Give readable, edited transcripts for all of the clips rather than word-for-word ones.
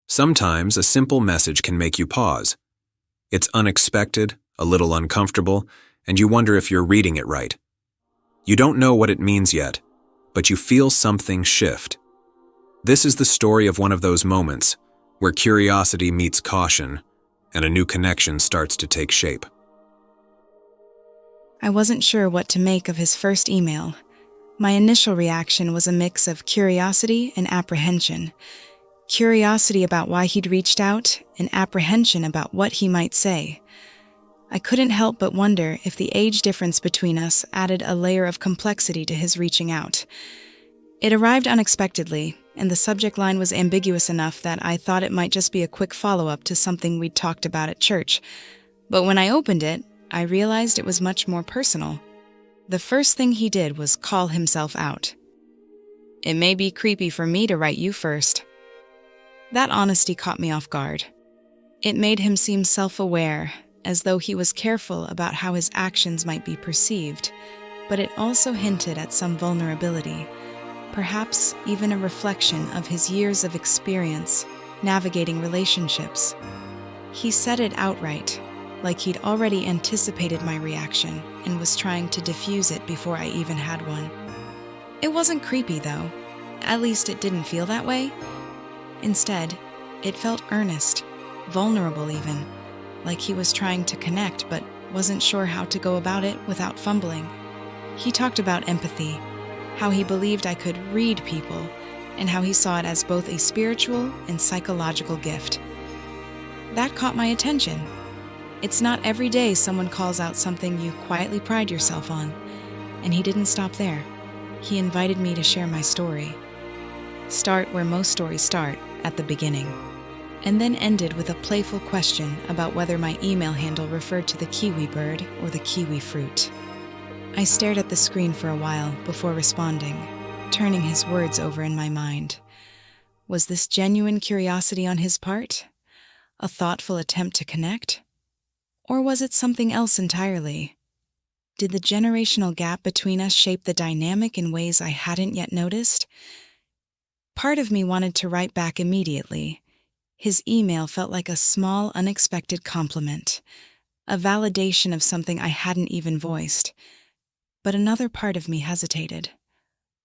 Sometimes a simple message can make you pause. It's unexpected, a little uncomfortable, and you wonder if you're reading it right. You don't know what it means yet, but you feel something shift. This is the story of one of those moments where curiosity meets caution and a new connection starts to take shape. I wasn't sure what to make of his first email. My initial reaction was a mix of curiosity and apprehension. Curiosity about why he'd reached out, and apprehension about what he might say. I couldn't help but wonder if the age difference between us added a layer of complexity to his reaching out. It arrived unexpectedly, and the subject line was ambiguous enough that I thought it might just be a quick follow-up to something we'd talked about at church. But when I opened it, I realized it was much more personal. The first thing he did was call himself out. "It may be creepy for me to write you first." That honesty caught me off guard. It made him seem self-aware, as though he was careful about how his actions might be perceived, but it also hinted at some vulnerability, perhaps even a reflection of his years of experience navigating relationships. He said it outright, like he'd already anticipated my reaction and was trying to diffuse it before I even had one. It wasn't creepy, though. At least it didn't feel that way. Instead, it felt earnest, vulnerable even, like he was trying to connect but wasn't sure how to go about it without fumbling. He talked about empathy, how he believed I could read people, and how he saw it as both a spiritual and psychological gift. That caught my attention. It's not every day someone calls out something you quietly pride yourself on, and he didn't stop there. He invited me to share my story. Start where most stories start, at the beginning, and then ended with a playful question about whether my email handle referred to the kiwi bird or the kiwi fruit. I stared at the screen for a while before responding, turning his words over in my mind. Was this genuine curiosity on his part? A thoughtful attempt to connect? Or was it something else entirely? Did the generational gap between us shape the dynamic in ways I hadn't yet noticed? Part of me wanted to write back immediately. His email felt like a small, unexpected compliment, a validation of something I hadn't even voiced. But another part of me hesitated.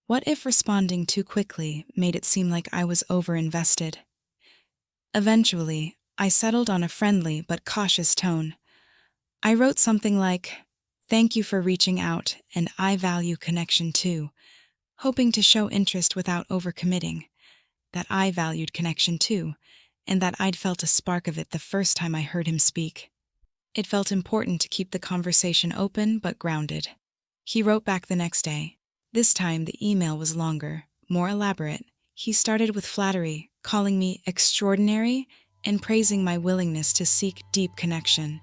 What if responding too quickly made it seem like I was over-invested? Eventually, I settled on a friendly but cautious tone. I wrote something like, "Thank you for reaching out, and I value connection too," hoping to show interest without overcommitting, that I valued connection too, and that I'd felt a spark of it the first time I heard him speak. It felt important to keep the conversation open but grounded. He wrote back the next day. This time the email was longer, more elaborate. He started with flattery, calling me extraordinary and praising my willingness to seek deep connection.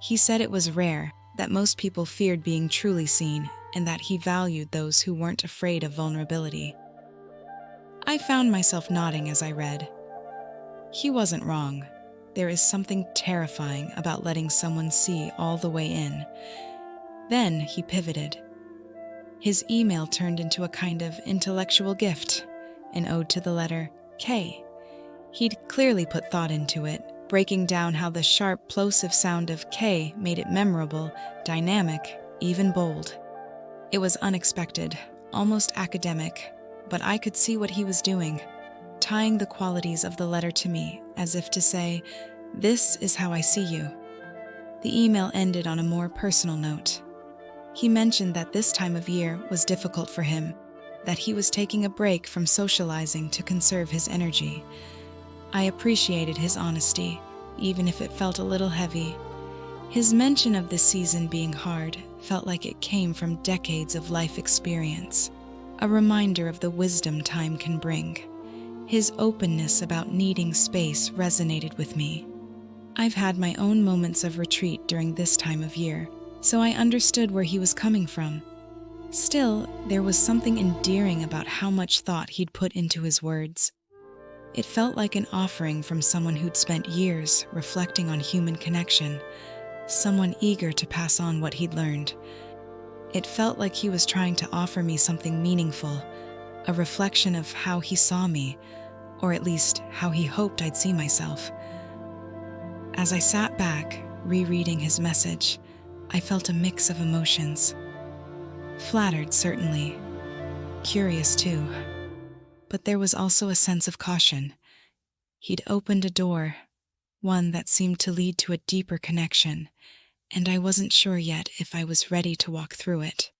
He said it was rare, that most people feared being truly seen, and that he valued those who weren't afraid of vulnerability. I found myself nodding as I read. He wasn't wrong. There is something terrifying about letting someone see all the way in. Then he pivoted. His email turned into a kind of intellectual gift, an ode to the letter K. He'd clearly put thought into it, breaking down how the sharp, plosive sound of K made it memorable, dynamic, even bold. It was unexpected, almost academic, but I could see what he was doing, tying the qualities of the letter to me, as if to say, "This is how I see you." The email ended on a more personal note. He mentioned that this time of year was difficult for him, that he was taking a break from socializing to conserve his energy. I appreciated his honesty, even if it felt a little heavy. His mention of this season being hard felt like it came from decades of life experience, a reminder of the wisdom time can bring. His openness about needing space resonated with me. I've had my own moments of retreat during this time of year, so I understood where he was coming from. Still, there was something endearing about how much thought he'd put into his words. It felt like an offering from someone who'd spent years reflecting on human connection, someone eager to pass on what he'd learned. It felt like he was trying to offer me something meaningful, a reflection of how he saw me, or at least how he hoped I'd see myself. As I sat back, rereading his message, I felt a mix of emotions. Flattered, certainly. Curious, too. But there was also a sense of caution. He'd opened a door, one that seemed to lead to a deeper connection, and I wasn't sure yet if I was ready to walk through it.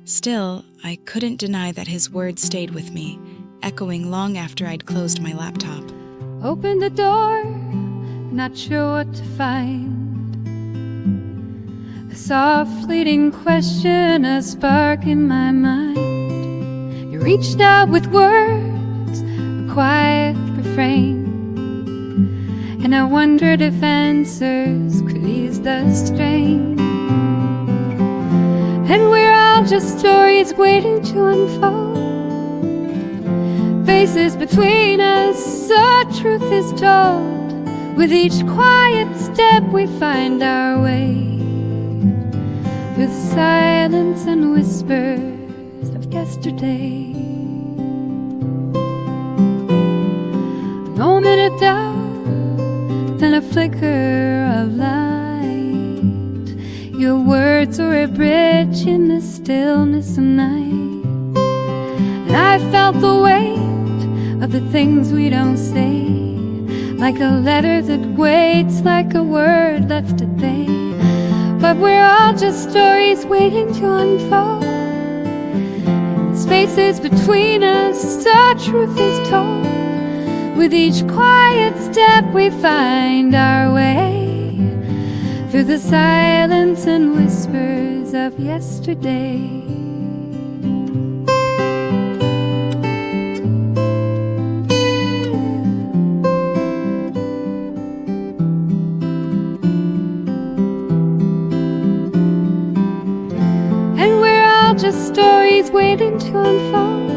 Still, I couldn't deny that his words stayed with me, echoing long after I'd closed my laptop. Open the door, not sure what to find. A soft fleeting question, a spark in my mind. You reached out with words, a quiet refrain, and I wondered if answers could ease the strain. And we're all just stories waiting to unfold. Faces between us, so truth is told. With each quiet step we find our way through the silence and whispers of yesterday. A moment of doubt, then a flicker of light. Your words were a bridge in the stillness of night, and I felt the weight of the things we don't say, like a letter that waits, like a word left at bay. But we're all just stories waiting to unfold. Spaces between us, our truth is told. With each quiet step we find our way through the silence and whispers of yesterday. Just stories waiting to unfold.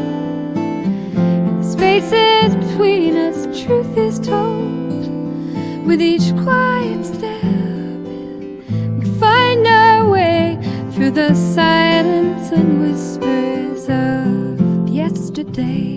In the spaces between us, truth is told. With each quiet step, we find our way through the silence and whispers of yesterday.